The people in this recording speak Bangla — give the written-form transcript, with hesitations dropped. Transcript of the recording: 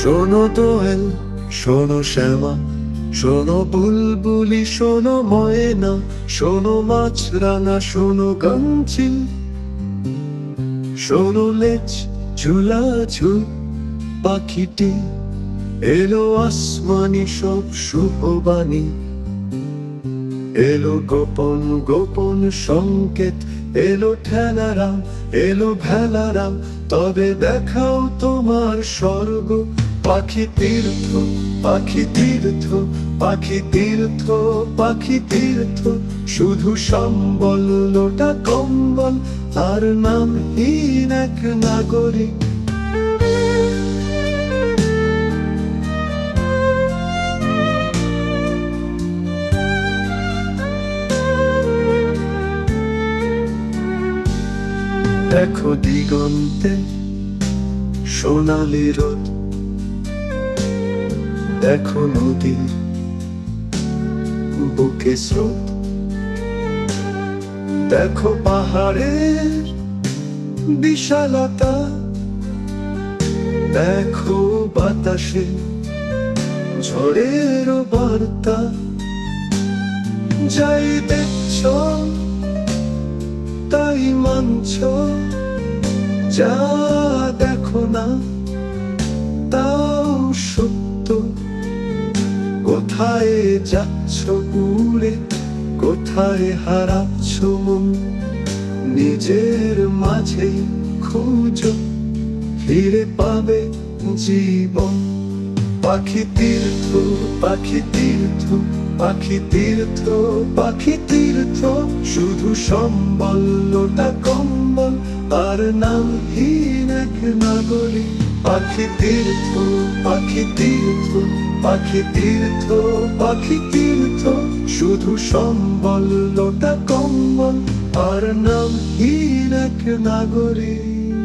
শোনো দোয়েল, শোনো শ্যামা, শোনো বুলবুলি, শোনো ময়না, শোনো মাছরাঙা, শোনো গামচিল, শোনো লেজ ঝুলা ঝুল পাখিটি এলো আসমানি সব শুভবাণী। এলো গোপন গোপন সংকেত, এলো ঠেলারাম, এলো ভেলারাম, তবে দেখাও তোমার স্বর্গ। পাখি তীর্থ, পাখি তীর্থ, পাখি তীর্থ, পাখি তীর্থ, শুধু সম্বল লোটা কম্বল আর নামহীন এক নাগরিক। দেখো দিগন্তে সোনালি রোদ, দেখো নদী বুকে স্রোত, দেখো পাহাড়ের বিশালতা, দেখো বাতাসে ঝড়ের বার্তা। যাই দেখছ তাই মানছ, যা দেখো না তাও সত্য। কোথায় যাচ্ছ উড়ে, কোথায় হারাচ্ছ মন, নিজের মাঝে খুঁজো, ফিরে পাবে জীবন। পাখি তীর্থ, পাখি তীর্থ, পাখি তীর্থ, পাখি তীর্থ, শুধু সম্বল লোটা কম্বল আর নামহীন এক নাগরিক। পাখি তীর্থ, পাখি তীর্থ, পাখি তীর্থ, পাখি তীর্থ, শুধু সম্বল লোটা কম্বল আর নামহীন এক নাগরিক।